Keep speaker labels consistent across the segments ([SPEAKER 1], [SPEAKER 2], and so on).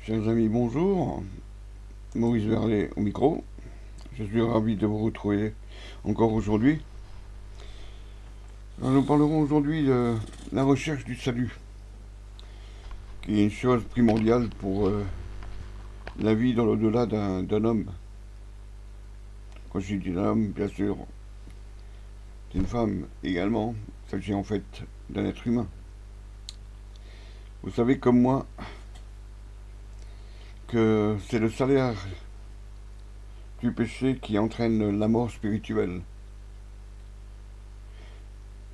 [SPEAKER 1] Chers amis, bonjour. Maurice Verlet au micro. Je suis ravi de vous retrouver encore aujourd'hui. Nous parlerons aujourd'hui de la recherche du salut, qui est une chose primordiale pour la vie dans l'au-delà d'un homme. Quand je dis d'un homme, bien sûr, d'une femme également, il s'agit en fait d'un être humain. Vous savez comme moi que c'est le salaire du péché qui entraîne la mort spirituelle.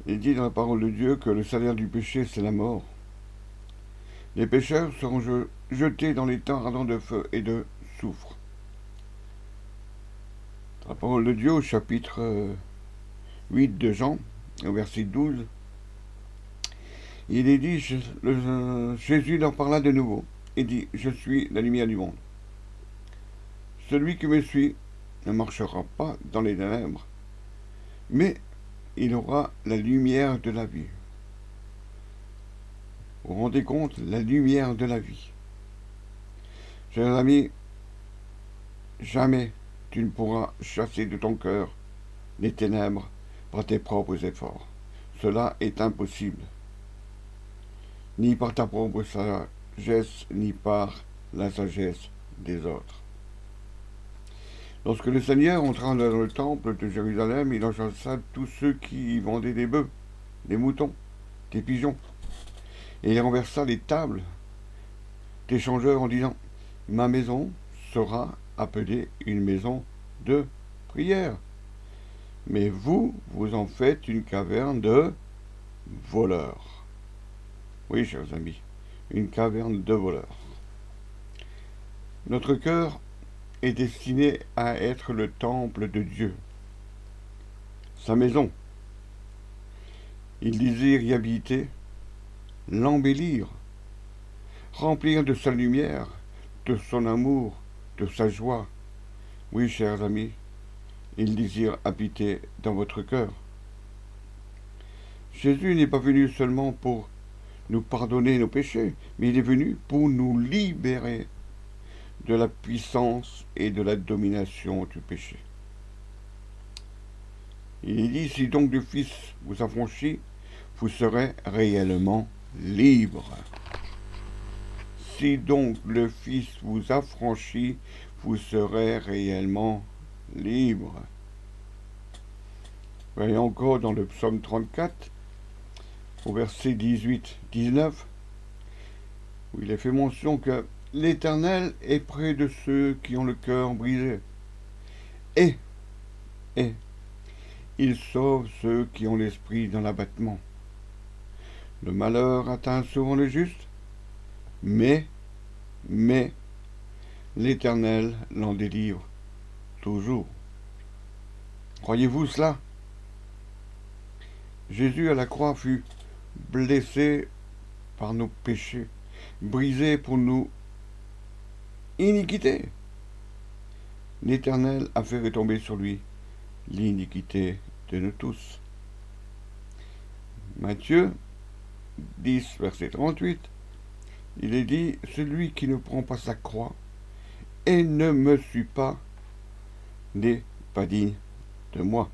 [SPEAKER 1] Il dit dans la parole de Dieu que le salaire du péché, c'est la mort. Les pécheurs seront jetés dans les temps ardents de feu et de soufre. Dans la parole de Dieu, au chapitre 8 de Jean, au verset 12, il est dit, Jésus leur parla de nouveau et dit, je suis la lumière du monde. Celui qui me suit ne marchera pas dans les ténèbres, mais il aura la lumière de la vie. Vous vous rendez compte, la lumière de la vie. Chers amis, jamais tu ne pourras chasser de ton cœur les ténèbres par tes propres efforts. Cela est impossible. Ni par ta propre sagesse, ni par la sagesse des autres. Lorsque le Seigneur entra dans le temple de Jérusalem, il en chassa tous ceux qui y vendaient des bœufs, des moutons, des pigeons, et il renversa les tables des changeurs en disant, ma maison sera appelée une maison de prière. Mais vous, vous en faites une caverne de voleurs. Oui, chers amis, une caverne de voleurs. Notre cœur est destiné à être le temple de Dieu, sa maison. Il désire y habiter, l'embellir, remplir de sa lumière, de son amour, de sa joie. Oui, chers amis, il désire habiter dans votre cœur. Jésus n'est pas venu seulement pour nous pardonner nos péchés, mais il est venu pour nous libérer de la puissance et de la domination du péché. Il est dit, si donc le Fils vous affranchit, vous serez réellement libre. Si donc le Fils vous affranchit, vous serez réellement libre. Voyons encore dans le psaume 34, au verset 18-19, où il est fait mention que l'Éternel est près de ceux qui ont le cœur brisé. Et il sauve ceux qui ont l'esprit dans l'abattement. Le malheur atteint souvent le juste, mais l'Éternel l'en délivre toujours. Croyez-vous cela? Jésus à la croix fut blessé par nos péchés, brisé pour nos iniquités. L'Éternel a fait retomber sur lui l'iniquité de nous tous. Matthieu 10, verset 38, il est dit, celui qui ne prend pas sa croix et ne me suit pas n'est pas digne de moi.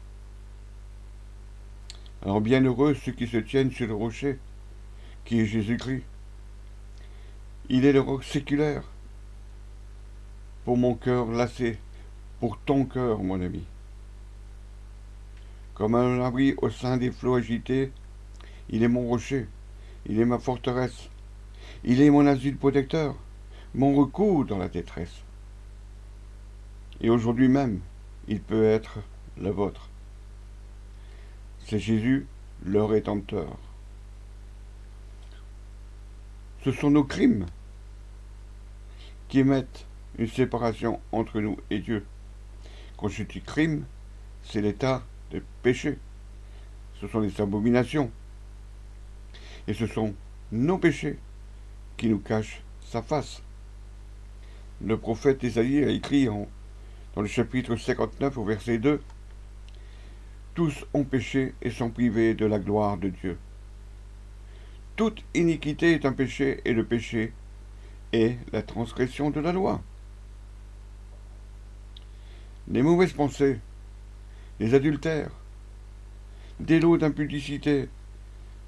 [SPEAKER 1] Alors bienheureux ceux qui se tiennent sur le rocher, qui est Jésus-Christ. Il est le roc séculaire pour mon cœur lassé, pour ton cœur, mon ami. Comme un abri au sein des flots agités, il est mon rocher, il est ma forteresse, il est mon asile protecteur, mon recours dans la détresse. Et aujourd'hui même, il peut être le vôtre. C'est Jésus, le Rédempteur. Ce sont nos crimes qui émettent une séparation entre nous et Dieu. Quand je dis crime, c'est l'état de péché. Ce sont les abominations. Et ce sont nos péchés qui nous cachent sa face. Le prophète Ésaïe a écrit dans le chapitre 59 au verset 2, tous ont péché et sont privés de la gloire de Dieu. Toute iniquité est un péché et le péché est la transgression de la loi. Les mauvaises pensées, les adultères, des lots d'impudicité,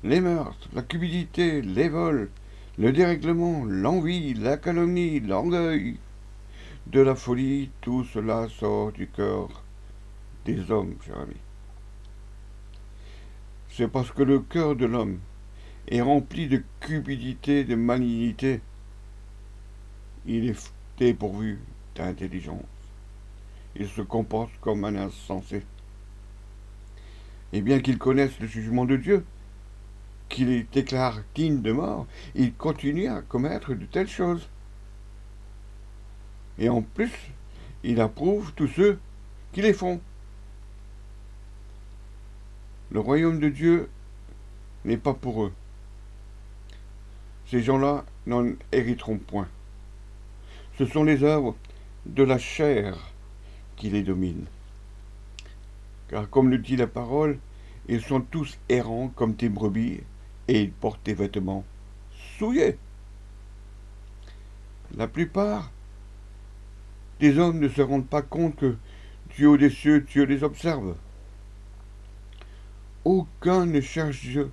[SPEAKER 1] les meurtres, la cupidité, les vols, le dérèglement, l'envie, la calomnie, l'orgueil, de la folie, tout cela sort du cœur des hommes, cher ami. C'est parce que le cœur de l'homme est rempli de cupidité, de malignité. Il est dépourvu d'intelligence. Il se comporte comme un insensé. Et bien qu'il connaisse le jugement de Dieu, qu'il les déclare dignes de mort, il continue à commettre de telles choses. Et en plus, il approuve tous ceux qui les font. Le royaume de Dieu n'est pas pour eux. Ces gens-là n'en hériteront point. Ce sont les œuvres de la chair qui les dominent. Car comme le dit la parole, ils sont tous errants comme des brebis, et ils portent des vêtements souillés. La plupart des hommes ne se rendent pas compte que du haut des cieux, Dieu les observe. Aucun ne cherche Dieu,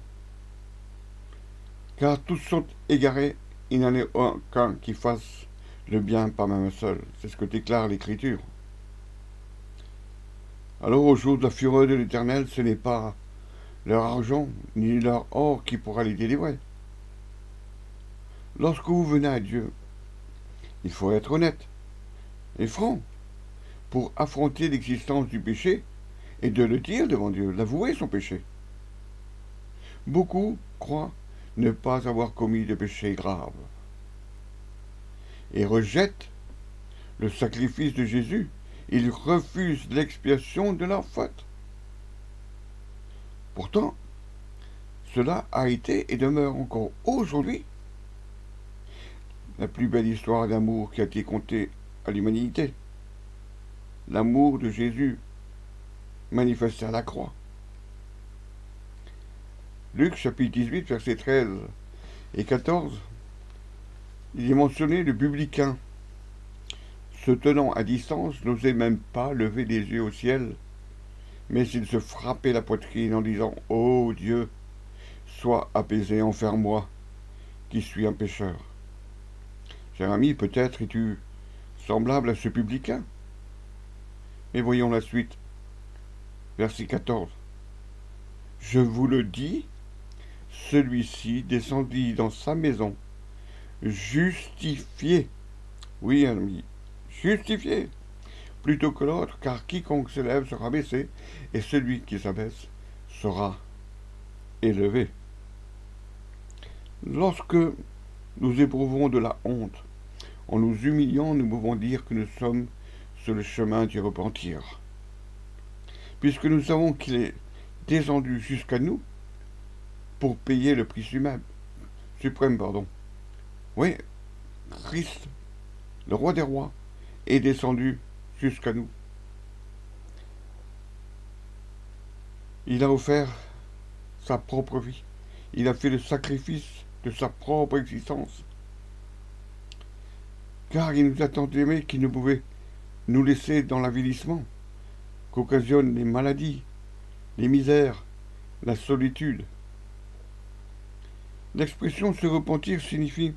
[SPEAKER 1] car tous sont égarés, il n'en est aucun qui fasse le bien par même seul. C'est ce que déclare l'Écriture. Alors au jour de la fureur de l'Éternel, ce n'est pas leur argent ni leur or qui pourra les délivrer. Lorsque vous venez à Dieu, il faut être honnête et franc pour affronter l'existence du péché et de le dire devant Dieu, l'avouer son péché. Beaucoup croient ne pas avoir commis de péché grave et rejettent le sacrifice de Jésus. Ils refusent l'expiation de leur faute. Pourtant, cela a été et demeure encore aujourd'hui la plus belle histoire d'amour qui a été contée à l'humanité. L'amour de Jésus manifesté à la croix. Luc chapitre 18, versets 13 et 14, il est mentionné le publicain, se tenant à distance, n'osait même pas lever les yeux au ciel, mais il se frappait la poitrine en disant « Ô Dieu, sois apaisé envers moi, qui suis un pécheur. » Cher ami, peut-être es-tu semblable à ce publicain. Mais voyons la suite. Verset 14. Je vous le dis, celui-ci descendit dans sa maison, justifié. Oui, ami, justifié, plutôt que l'autre, car quiconque s'élève sera baissé, et celui qui s'abaisse sera élevé. Lorsque nous éprouvons de la honte, en nous humiliant, nous pouvons dire que nous sommes sur le chemin du repentir. Puisque nous savons qu'il est descendu jusqu'à nous pour payer le prix suprême. Oui, Christ, le roi des rois, est descendu jusqu'à nous. Il a offert sa propre vie. Il a fait le sacrifice de sa propre existence. Car il nous a tant aimés qu'il ne pouvait nous laisser dans l'avilissement qu'occasionnent les maladies, les misères, la solitude. L'expression se repentir signifie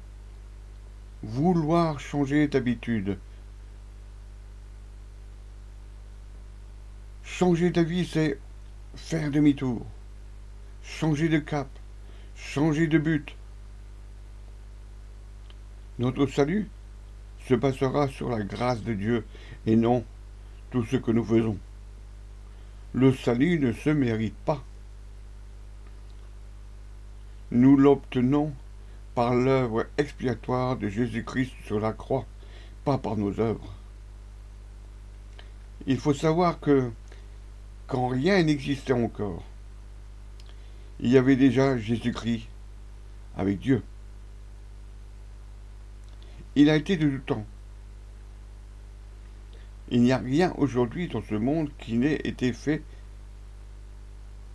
[SPEAKER 1] vouloir changer d'habitude. Changer d'avis, c'est faire demi-tour, changer de cap, changer de but. Notre salut se basera sur la grâce de Dieu et non tout ce que nous faisons. Le salut ne se mérite pas. Nous l'obtenons par l'œuvre expiatoire de Jésus-Christ sur la croix, pas par nos œuvres. Il faut savoir que quand rien n'existait encore, il y avait déjà Jésus-Christ avec Dieu. Il a été de tout temps. Il n'y a rien aujourd'hui dans ce monde qui n'ait été fait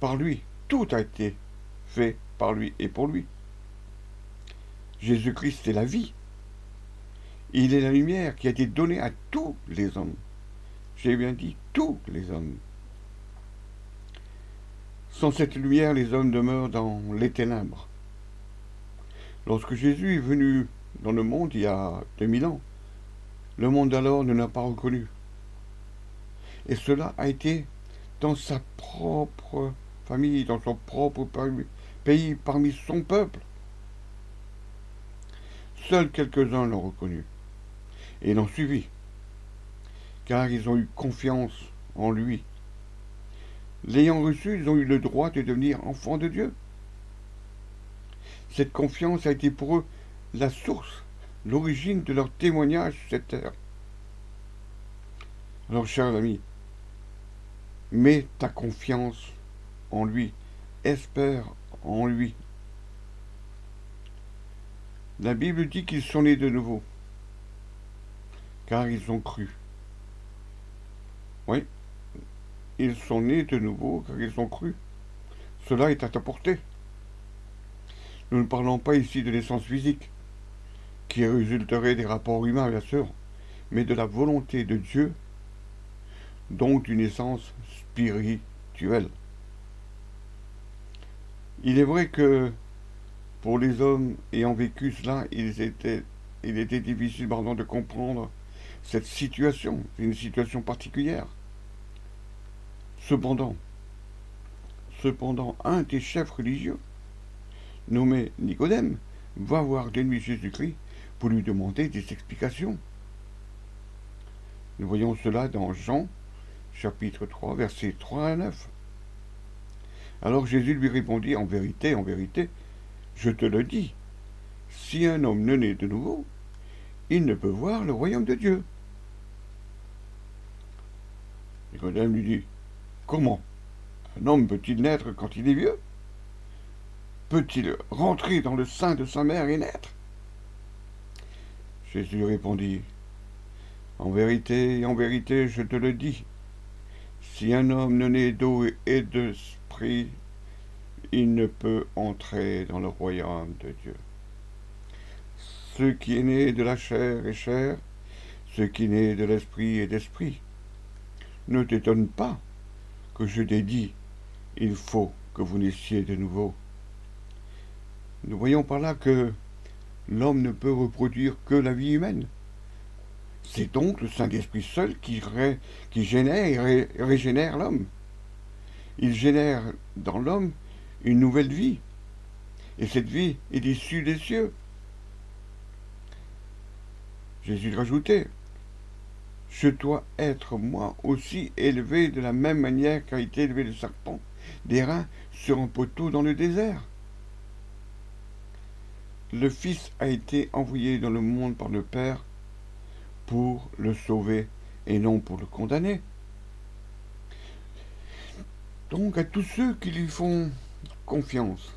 [SPEAKER 1] par lui. Tout a été fait par lui et pour lui. Jésus-Christ est la vie. Il est la lumière qui a été donnée à tous les hommes. J'ai bien dit tous les hommes. Sans cette lumière, les hommes demeurent dans les ténèbres. Lorsque Jésus est venu dans le monde il y a 2000 ans, le monde d'alors ne l'a pas reconnu. Et cela a été dans sa propre famille, dans son propre pays, parmi son peuple. Seuls quelques-uns l'ont reconnu et l'ont suivi, car ils ont eu confiance en lui. L'ayant reçu, ils ont eu le droit de devenir enfants de Dieu. Cette confiance a été pour eux la source, l'origine de leur témoignage sur cette terre. Alors, chers amis, mets ta confiance en lui, espère en lui. La Bible dit qu'ils sont nés de nouveau, car ils ont cru. Oui, ils sont nés de nouveau, car ils ont cru. Cela est à ta portée. Nous ne parlons pas ici de naissance physique, qui résulterait des rapports humains, bien sûr, mais de la volonté de Dieu, donc d'une naissance spirituelle. Il est vrai que pour les hommes ayant vécu cela, il était difficile de comprendre cette situation, une situation particulière. Cependant, un des chefs religieux, nommé Nicodème, va voir de nuit Jésus-Christ pour lui demander des explications. Nous voyons cela dans Jean, chapitre 3, versets 3 à 9. Alors Jésus lui répondit, en vérité, je te le dis, si un homme ne naît de nouveau, il ne peut voir le royaume de Dieu. Nicodème lui dit, comment? Un homme peut-il naître quand il est vieux? Peut-il rentrer dans le sein de sa mère et naître? Jésus répondit, en vérité, je te le dis, si un homme ne naît d'eau et d'esprit, il ne peut entrer dans le royaume de Dieu. Ce qui est né de la chair est chair, ce qui est né de l'esprit est d'esprit. Ne t'étonne pas que je t'ai dit, il faut que vous naissiez de nouveau. Nous voyons par là que l'homme ne peut reproduire que la vie humaine. C'est donc le Saint-Esprit seul qui génère et régénère l'homme. Il génère dans l'homme une nouvelle vie. Et cette vie est issue des cieux. Jésus rajoutait, je dois être moi aussi élevé de la même manière qu'a été élevé le serpent d'airain sur un poteau dans le désert. Le Fils a été envoyé dans le monde par le Père pour le sauver et non pour le condamner. Donc à tous ceux qui lui font confiance,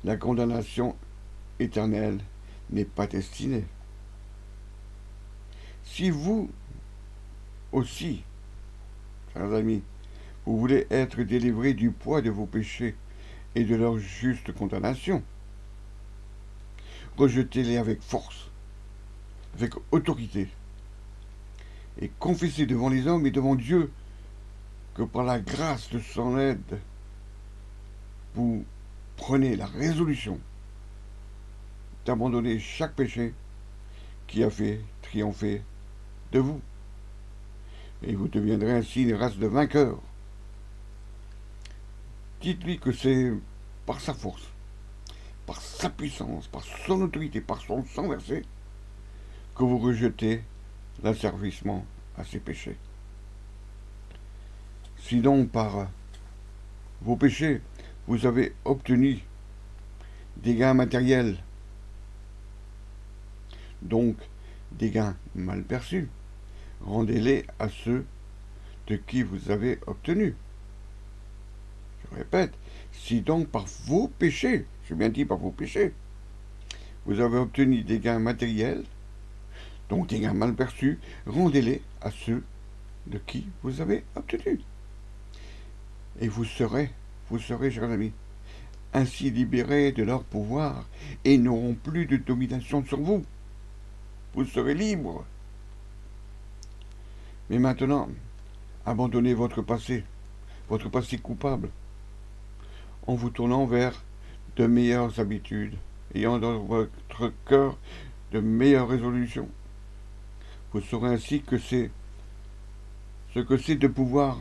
[SPEAKER 1] la condamnation éternelle n'est pas destinée. Si vous aussi, chers amis, vous voulez être délivrés du poids de vos péchés et de leur juste condamnation, rejetez-les avec force, avec autorité, et confessez devant les hommes et devant Dieu que par la grâce de son aide, vous prenez la résolution d'abandonner chaque péché qui a fait triompher de vous. Et vous deviendrez ainsi une race de vainqueurs. Dites-lui que c'est par sa force, par sa puissance, par son autorité, par son sang versé, que vous rejetez l'asservissement à ses péchés. Si donc par vos péchés, vous avez obtenu des gains matériels, donc des gains mal perçus, rendez-les à ceux de qui vous avez obtenu. Je répète, si donc par vos péchés, j'ai bien dit par vos péchés, vous avez obtenu des gains matériels, donc des gains mal perçus, rendez-les à ceux de qui vous avez obtenu. Et vous serez, chers amis, ainsi libérés de leur pouvoir et n'auront plus de domination sur vous. vous serez libre. Mais maintenant, abandonnez votre passé coupable, en vous tournant vers de meilleures habitudes, ayant dans votre cœur de meilleures résolutions. Vous saurez ainsi ce que c'est de pouvoir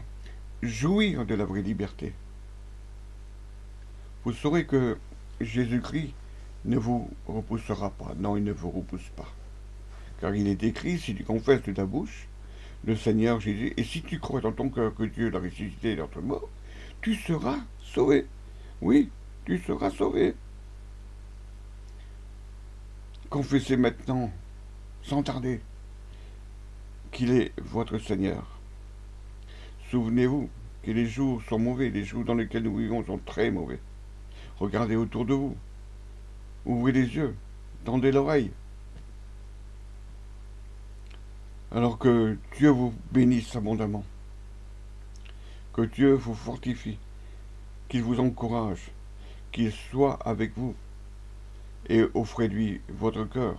[SPEAKER 1] jouir de la vraie liberté. Vous saurez que Jésus-Christ ne vous repoussera pas. Non, il ne vous repousse pas. Car il est écrit, si tu confesses de ta bouche le Seigneur Jésus, et si tu crois dans ton cœur que Dieu l'a ressuscité d'entre morts, tu seras sauvé. Oui, tu seras sauvé. Confessez maintenant, sans tarder, qu'il est votre Seigneur. Souvenez-vous que les jours sont mauvais, les jours dans lesquels nous vivons sont très mauvais. Regardez autour de vous. Ouvrez les yeux, tendez l'oreille. Alors que Dieu vous bénisse abondamment. Que Dieu vous fortifie, qu'il vous encourage, qu'il soit avec vous et offrez-lui votre cœur.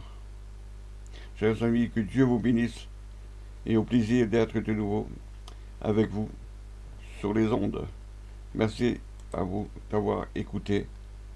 [SPEAKER 1] Chers amis, que Dieu vous bénisse et au plaisir d'être de nouveau avec vous sur les ondes. Merci à vous d'avoir écouté.